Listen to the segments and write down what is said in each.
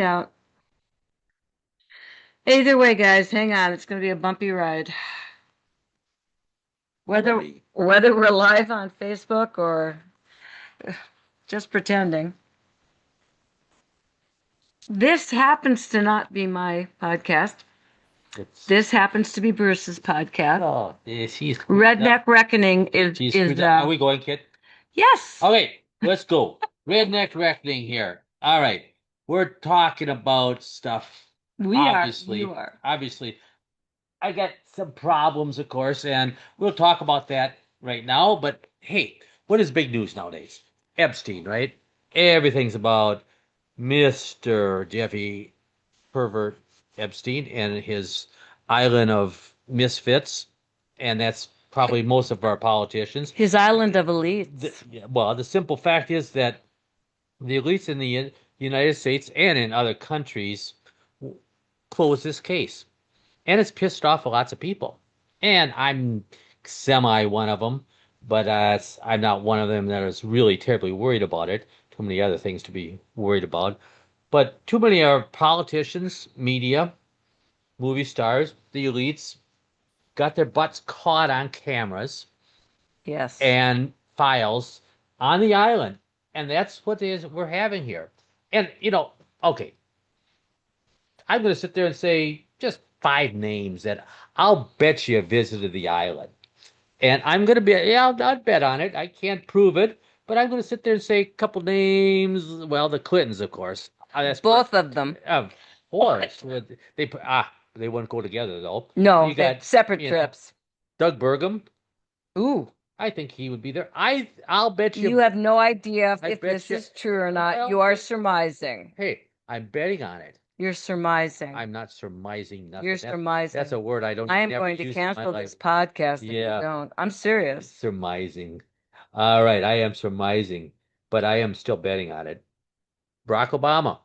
Out. Either way, guys, hang on. It's going to be a bumpy ride. Whether whether we're live on Facebook or just pretending. This happens to not be my podcast. This happens to be Bruce's podcast. Oh, she's Redneck Reckoning Are we going, kid? Yes. Okay, let's go. Redneck Reckoning here. All right. We're talking about stuff. We Obviously. You are. Obviously. I got some problems, of course, and we'll talk about that right now. But hey, what is big news nowadays? Epstein, right? Everything's about Mr. Jeffy Pervert Epstein and his island of misfits, and that's probably most of our politicians. His island of elites. Well, the simple fact is that the elites in the United States and in other countries close this case, and it's pissed off lots of people. And I'm semi one of them, but I'm not one of them that is really terribly worried about it. Too many other things to be worried about. But too many are politicians, media, movie stars, the elites, got their butts caught on cameras. Yes. And files on the island. And that's what we're having here. And, okay, I'm going to sit there and say just 5 names that I'll bet you visited the island. And I'm going to be, I'll bet on it. I can't prove it, but I'm going to sit there and say a couple names. Well, the Clintons, of course. That's both of them. Of course. They wouldn't go together, though. No, you got separate trips. Doug Burgum. Ooh. I think he would be there. I'll bet you. You have no idea if this is true or not. Well, you are surmising. Hey, I'm betting on it. You're surmising. I'm not surmising nothing. You're surmising. That's a word I don't. I am going to cancel this podcast if you don't. I'm serious. Surmising. All right, I am surmising, but I am still betting on it. Barack Obama.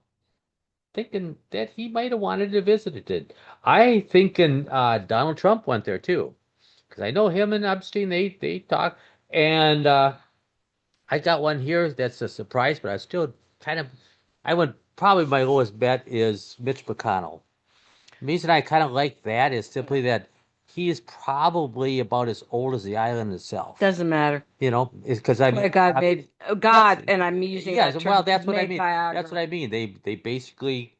Thinking that he might have wanted to visit it. I thinking Donald Trump went there too. Because I know him and Epstein, they talk. And I got one here that's a surprise, but I still I would probably my lowest bet is Mitch McConnell. The reason I kind of like that is simply that he is probably about as old as the island itself. Doesn't matter. Because I mean, God made God, and I'm using that term. Well, that's what I mean. That's what I mean. They basically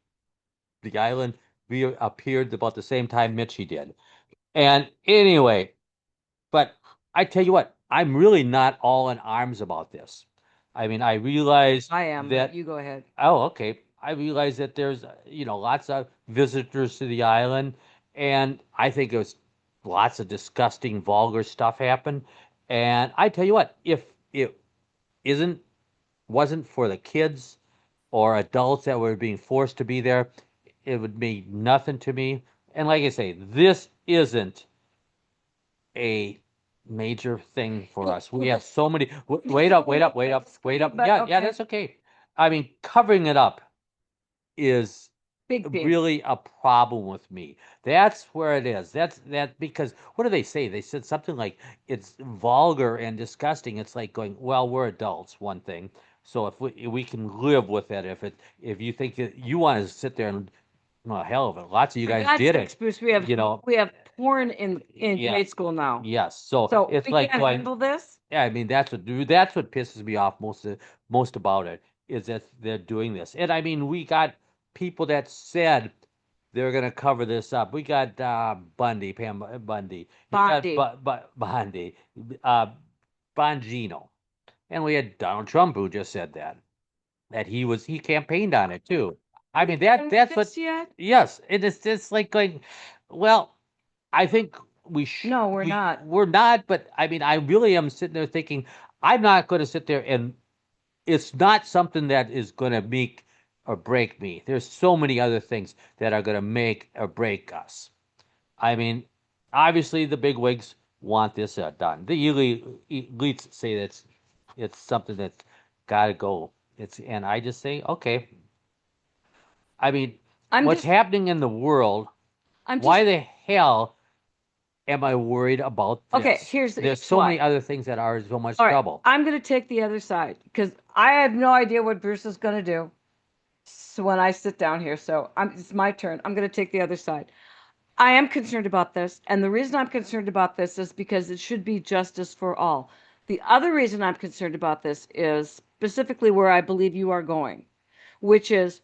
the island appeared about the same time Mitchie did. And anyway, but I tell you what, I'm really not all in arms about this. I mean, I realize I am that you go ahead. Oh, okay. I realize that there's lots of visitors to the island, and I think it was lots of disgusting, vulgar stuff happened. And I tell you what, if it isn't wasn't for the kids or adults that were being forced to be there, it would mean nothing to me. And like I say, this isn't a major thing for us. We have so many. Wait up. Yeah, that's okay. I mean, covering it up is really a problem with me. That's where it is. That's because what do they say? They said something like it's vulgar and disgusting. It's like going, well, we're adults, one thing. So if we can live with it, if you think that you want to sit there and well, hell of it, lots of you guys did it. Bruce, we have porn in grade school now. Yes, so it's like can't handle this. Yeah, I mean that's what pisses me off most about it is that they're doing this. And I mean we got people that said they're going to cover this up. We got Bundy, Pam Bundy, Bondi, Bongino, and we had Donald Trump who just said that he campaigned on it too. I mean that's what. Yes, it's just like going. Well, I think we should. No, we're not. We're not. But I mean, I really am sitting there thinking I'm not going to sit there and it's not something that is going to make or break me. There's so many other things that are going to make or break us. I mean, obviously the big wigs want this done. The elites say that it's something that's got to go. And I just say, okay. I mean, what's happening in the world? Why the hell am I worried about this? Okay, there's so many other things that are so much trouble. I'm going to take the other side because I have no idea what Bruce is going to do. So when I sit down here, it's my turn. I'm going to take the other side. I am concerned about this, and the reason I'm concerned about this is because it should be justice for all. The other reason I'm concerned about this is specifically where I believe you are going, which is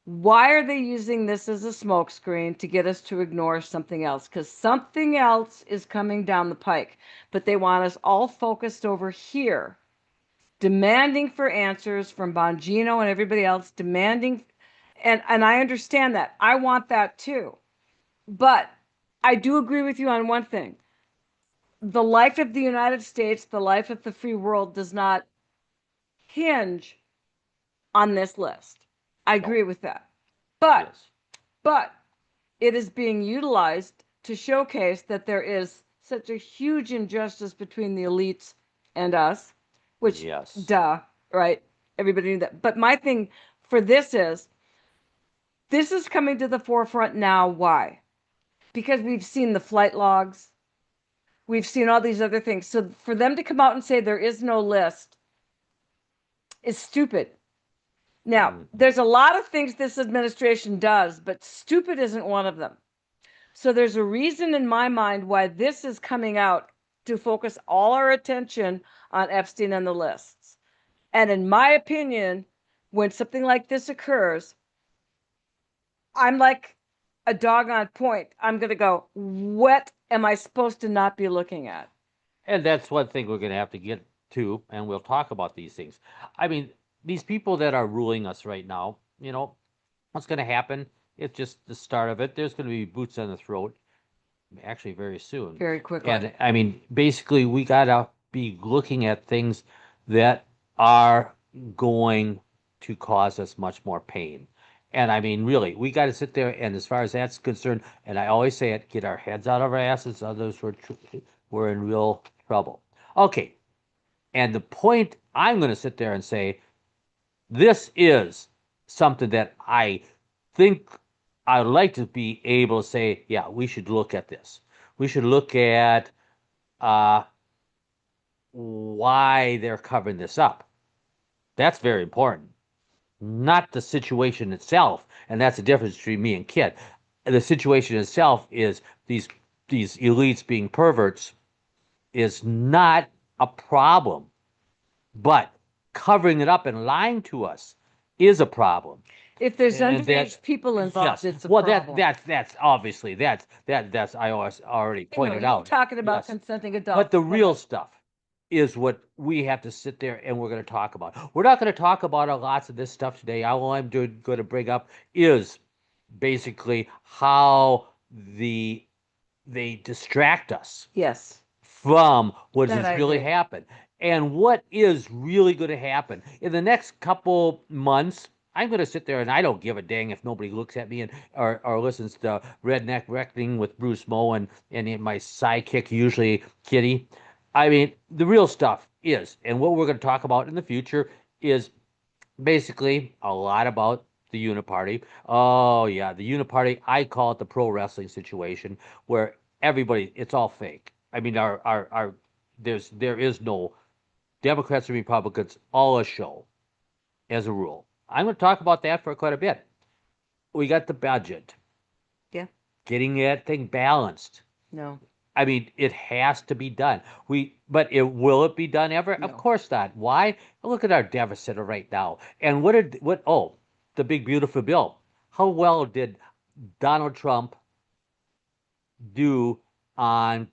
why are they using this as a smokescreen to get us to ignore something else? Because something else is coming down the pike, but they want us all focused over here, demanding for answers from Bongino and everybody else, demanding, and I understand that. I want that too. But I do agree with you on one thing. The life of the United States, the life of the free world does not hinge on this list. I No. agree with that. But Yes. but it is being utilized to showcase that there is such a huge injustice between the elites and us, which, Yes. duh, right? Everybody knew that. But my thing for this is coming to the forefront now. Why? Because we've seen the flight logs, we've seen all these other things. So for them to come out and say there is no list is stupid. Now, Mm. there's a lot of things this administration does, but stupid isn't one of them. So there's a reason in my mind why this is coming out to focus all our attention on Epstein and the lists. And in my opinion, when something like this occurs, I'm like a dog on point. I'm going to go, what am I supposed to not be looking at? And that's one thing we're going to have to get to, and we'll talk about these things. I mean, these people that are ruling us right now, what's going to happen? It's just the start of it. There's going to be boots on the throat, actually, very soon. Very quickly. And I mean, basically, we got to be looking at things that are going to cause us much more pain. And I mean, really, we got to sit there, and as far as that's concerned, and I always say it, get our heads out of our asses, others we're in real trouble. Okay, and the point I'm going to sit there and say, this is something that I think I'd like to be able to say, yeah, we should look at this. We should look at uh, why they're covering this up. That's very important. Not the situation itself, and that's the difference between me and Kit. The situation itself is these elites being perverts is not a problem, but covering it up and lying to us is a problem. If there's And underage people involved, yes, it's a well problem. that's obviously that's I already I know, pointed you're out. talking about Yes, consenting but adults. the real stuff is what we have to sit there and we're going to talk about. We're not going to talk about lots of this stuff today. All I'm going to bring up is basically how they distract us Yes, from what that has I really agree. happened. And what is really going to happen in the next couple months, I'm going to sit there and I don't give a dang if nobody looks at me and or listens to Redneck Reckoning with Bruce Moe and my sidekick, usually Kitty. I mean, the real stuff is, and what we're going to talk about in the future is basically a lot about the Uniparty. Oh yeah, the Uniparty. I call it the pro wrestling situation where everybody, it's all fake. I mean, our there is no Democrats and Republicans, all a show as a rule. I'm going to talk about that for quite a bit. We got the budget, Yeah, getting that thing balanced. no, I mean, it has to be done. But will it be done ever? Of no. course not. Why? Look at our deficit right now. And the big beautiful bill. How well did Donald Trump do on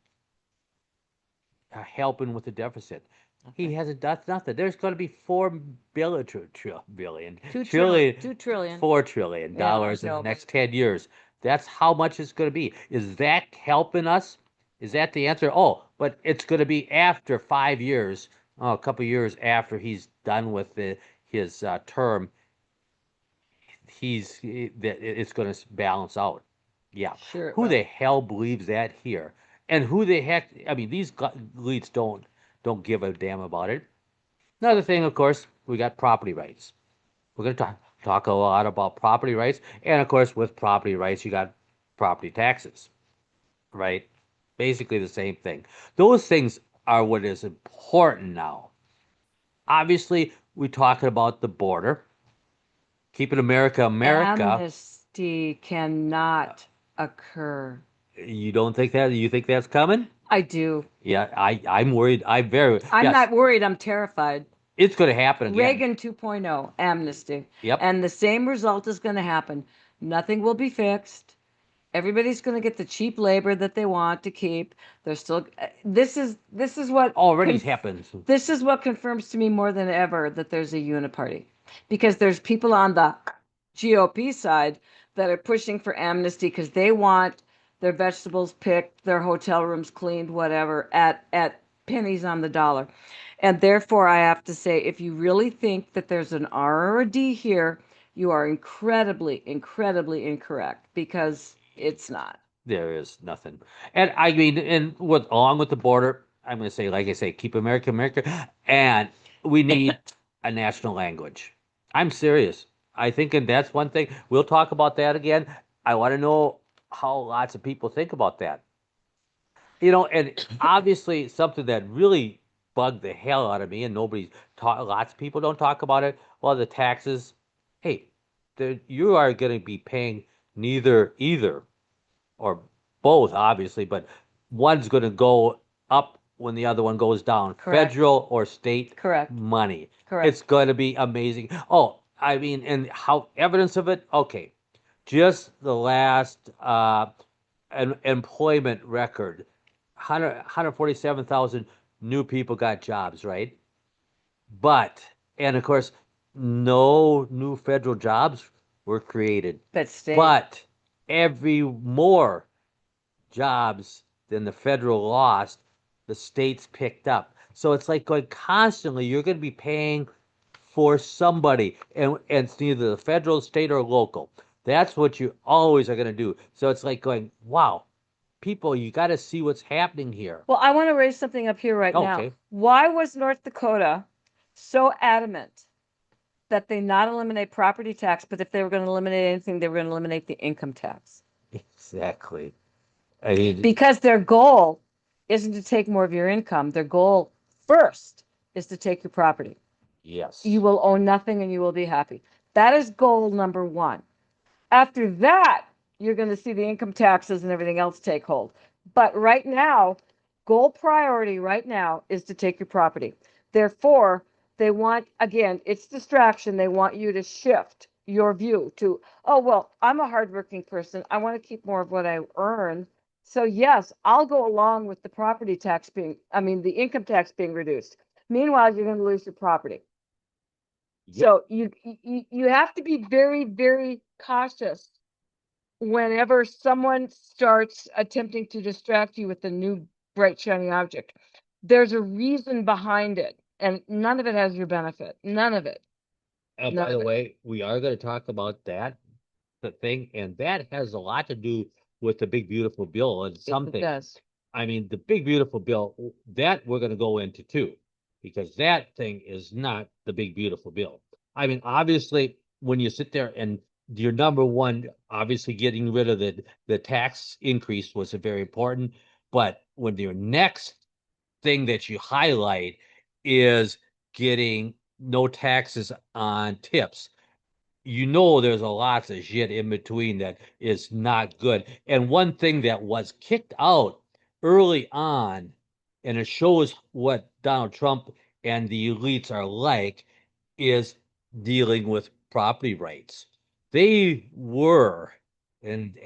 helping with the deficit? Okay. He hasn't done nothing. There's going to be Two trillion, trillion, 2 trillion. Yeah, I $4 trillion in know, the but next 10 years. That's how much it's going to be. Is that helping us? Is that the answer? Oh, but it's going to be after 5 years, a couple years after he's done with his term. It's going to balance out. Yeah. sure it Who will. the hell believes that here? And who the heck? I mean, these elites don't give a damn about it. Another thing, of course, we got property rights. We're going to talk a lot about property rights, and of course, with property rights, you got property taxes, right? Basically the same thing. Those things are what is important now. Obviously, we're talking about the border. keeping America America. Amnesty cannot occur. You don't think that? You think that's coming? I do. Yeah, I'm worried. I'm very I'm yes. not worried, I'm terrified. It's going to happen again. Reagan 2.0, amnesty. Yep. And the same result is going to happen. Nothing will be fixed. Everybody's going to get the cheap labor that they want to keep. They're still this is what Already happens. this is what confirms to me more than ever that there's a uniparty. Because there's people on the GOP side that are pushing for amnesty because they want their vegetables picked, their hotel rooms cleaned, whatever, at pennies on the dollar. And therefore, I have to say, if you really think that there's an R or a D here, you are incredibly, incredibly incorrect because it's not. There is nothing. And I mean, and with along with the border, I'm going to say, like I say, keep America America, and we need a national language. I'm serious. I think, and that's one thing. We'll talk about that again. I want to know how lots of people think about that. And obviously something that really bugged the hell out of me, and nobody talk. Lots of people don't talk about it. Well, the taxes. Hey, you are going to be paying neither either or both, obviously, but one's going to go up when the other one goes down. Correct. Federal or state Correct. money. Correct. It's going to be amazing. Oh, I mean, and how evidence of it? Okay, just the last employment record, 147,000 new people got jobs, right? But, and of course, no new federal jobs were created. But state. But every more jobs than the federal lost, the states picked up. So it's like going constantly, you're going to be paying for somebody, and it's neither the federal, state, or local. That's what you always are going to do. So it's like going, wow, people, you got to see what's happening here. Well, I want to raise something up here right now. Okay. Why was North Dakota so adamant that they not eliminate property tax, but if they were going to eliminate anything, they were going to eliminate the income tax? Exactly. I mean, Because their goal isn't to take more of your income. Their goal first is to take your property. yes. You will own nothing and you will be happy. That is goal number one. After that, you're going to see the income taxes and everything else take hold. But right now, goal priority right now is to take your property. Therefore, they want, again, it's distraction. They want you to shift your view to, oh, well, I'm a hardworking person. I want to keep more of what I earn. So, yes, I'll go along with the property tax being, I mean, the income tax being reduced. Meanwhile, you're going to lose your property. Yep. So you have to be very, very cautious whenever someone starts attempting to distract you with a new bright shiny object. There's a reason behind it, and none of it has your benefit. None of it. None By the of it. way, we are going to talk about that, the thing, and that has a lot to do with the big beautiful bill and Yes, it something. does. I mean, the big beautiful bill that we're going to go into too, because that thing is not the big beautiful bill. I mean, obviously, when you sit there and your number one, obviously getting rid of the tax increase was very important, but when your next thing that you highlight is getting no taxes on tips, there's a lots of shit in between that is not good. And one thing that was kicked out early on, and it shows what Donald Trump and the elites are like, is dealing with property rights. They were and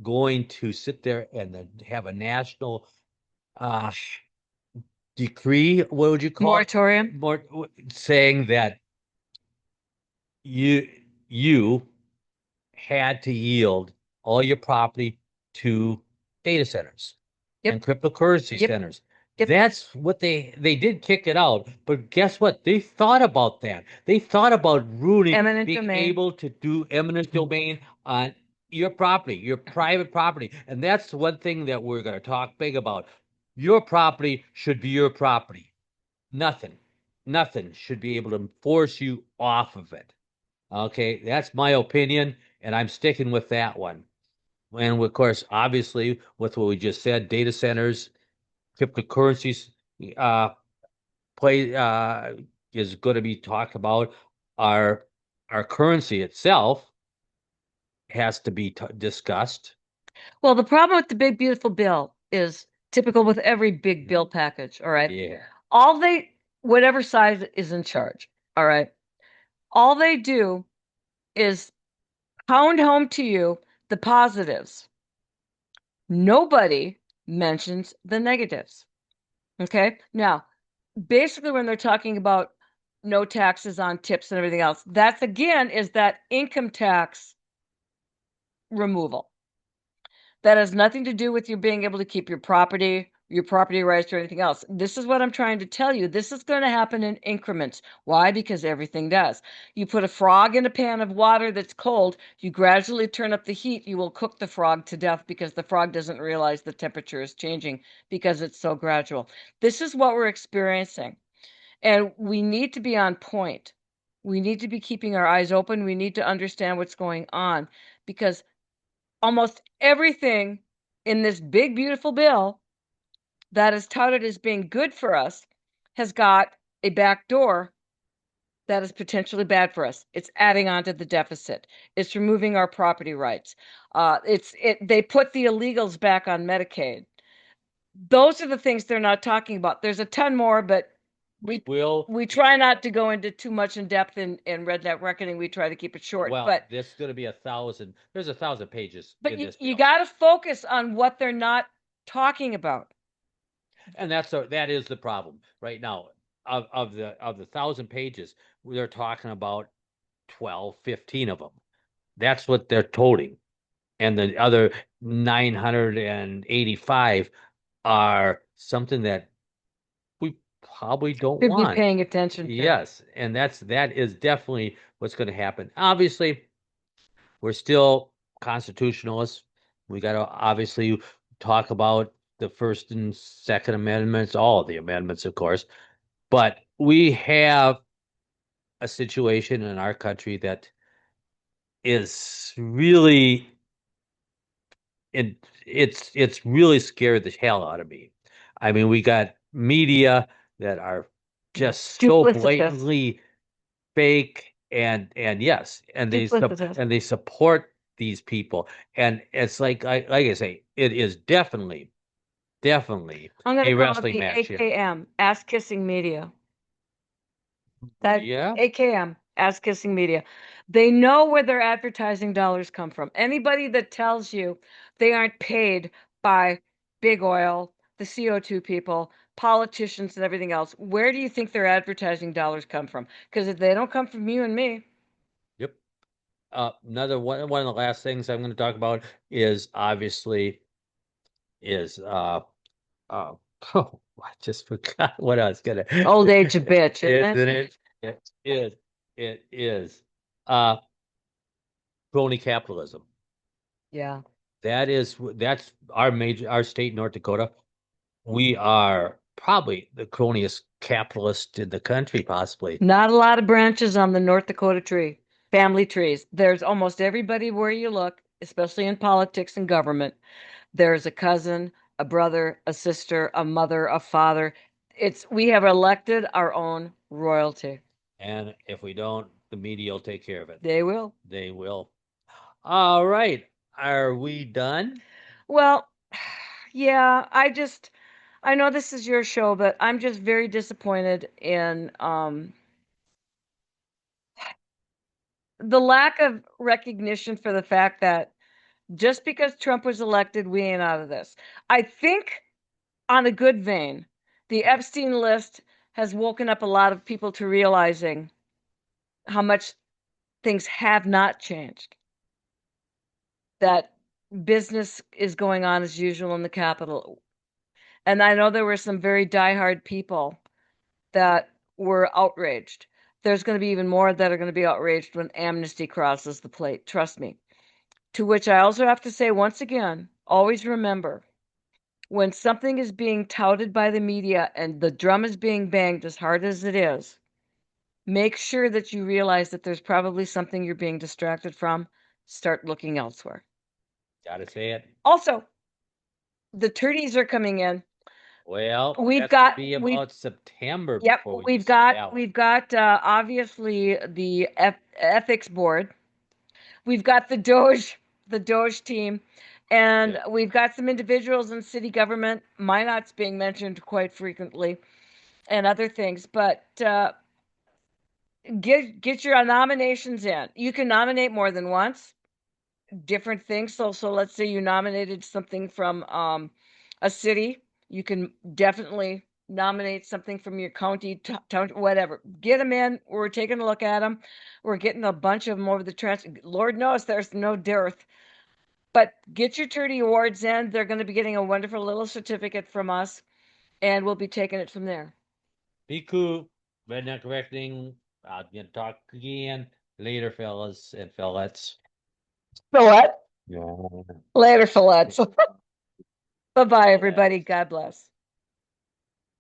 going to sit there and have a national uh, decree. What would you call it? Moratorium. More saying that you you had to yield all your property to data centers and Yep. cryptocurrency Yep. centers. Yep. That's what they did kick it out, but guess what? They thought about that. They thought about ruining Eminent being domain. able to do eminent domain on your property, your private property. And that's one thing that we're going to talk big about. Your property should be your property. Nothing, nothing should be able to force you off of it. Okay, that's my opinion, and I'm sticking with that one. And of course, obviously, with what we just said, data centers, cryptocurrencies, uh, play is going to be talked about. Are our currency itself has to be discussed. Well, the problem with the big beautiful bill is typical with every big bill package, all right? Yeah. All they whatever side is in charge, all right? All they do is pound home to you the positives. Nobody mentions the negatives. Okay? Now, basically when they're talking about no taxes on tips and everything else, that's again is that income tax removal. That has nothing to do with you being able to keep your property rights, or anything else. This is what I'm trying to tell you. This is going to happen in increments. Why? Because everything does. You put a frog in a pan of water that's cold, you gradually turn up the heat, you will cook the frog to death because the frog doesn't realize the temperature is changing because it's so gradual. This is what we're experiencing. And we need to be on point. We need to be keeping our eyes open. We need to understand what's going on because almost everything in this big, beautiful bill that is touted as being good for us has got a back door that is potentially bad for us. It's adding on to the deficit. It's removing our property rights. They put the illegals back on Medicaid. Those are the things they're not talking about. There's a ton more, but We will. we try not to go into too much in depth in Redneck Reckoning. We try to keep it short. Well, this is going to be 1,000. There's 1,000 pages But in this you bill, got to focus on what they're not talking about. and that is the problem right now. Of the 1,000 pages, they're talking about 12, 15 of them. That's what they're toting, and the other 985 are something that we probably don't Should be want. paying attention to. Yes, and that is definitely what's going to happen. Obviously, we're still constitutionalists. We got to obviously talk about the First and Second Amendments, all of the amendments, of course. But we have a situation in our country that is really it's really scared the hell out of me. I mean, we got media that are just so Duplicitous. blatantly fake and yes, Duplicitous. and they support these people. And it's like I say, it is definitely I'm going to a call it wrestling the match. Yeah. AKM, ass kissing media. That Yeah. AKM, ass kissing media. They know where their advertising dollars come from. Anybody that tells you they aren't paid by big oil, the CO2 people, politicians, and everything else, where do you think their advertising dollars come from? Because if they don't come from you and me, Yep. Another one of the last things I'm going to talk about is obviously is uh oh, I just forgot what I was gonna. old age a bitch, isn't Isn't it? it? It is. It is. Uh, crony capitalism. Yeah. That's our state, North Dakota. We are probably the croniest capitalist in the country, possibly. Not a lot of branches on the North Dakota tree, family trees. There's almost everybody where you look, especially in politics and government. There's a cousin, a brother, a sister, a mother, a father. We have elected our own royalty. And if we don't, the media will take care of it. They will. They will. All right. Are we done? Well, yeah, I know this is your show, but I'm just very disappointed in the lack of recognition for the fact that just because Trump was elected, we ain't out of this. I think, on a good vein, the Epstein list has woken up a lot of people to realizing how much things have not changed, that business is going on as usual in the Capitol. And I know there were some very diehard people that were outraged. There's going to be even more that are going to be outraged when amnesty crosses the plate. Trust me. To which I also have to say, once again, always remember when something is being touted by the media and the drum is being banged as hard as it is, make sure that you realize that there's probably something you're being distracted from. Start looking elsewhere. Gotta say it. Also, the turdies are coming in. Well, We've that's got be we've about September Yep, before we do we've some got ballot. we've got obviously the ethics board. We've got the Doge team, and Yeah. we've got some individuals in city government. Minot's being mentioned quite frequently, and other things. But get your nominations in. You can nominate more than once, different things. So let's say you nominated something from a city, you can definitely nominate something from your county, town, whatever. Get them in. We're taking a look at them. We're getting a bunch of them over the trans. Lord knows there's no dearth. But get your 30 awards in. They're going to be getting a wonderful little certificate from us, and we'll be taking it from there. Be cool. Redneck correcting. I'm gonna talk again later, fellas and fellas. So what? Yeah. Later, Fillette. Bye bye, All that. everybody. God bless.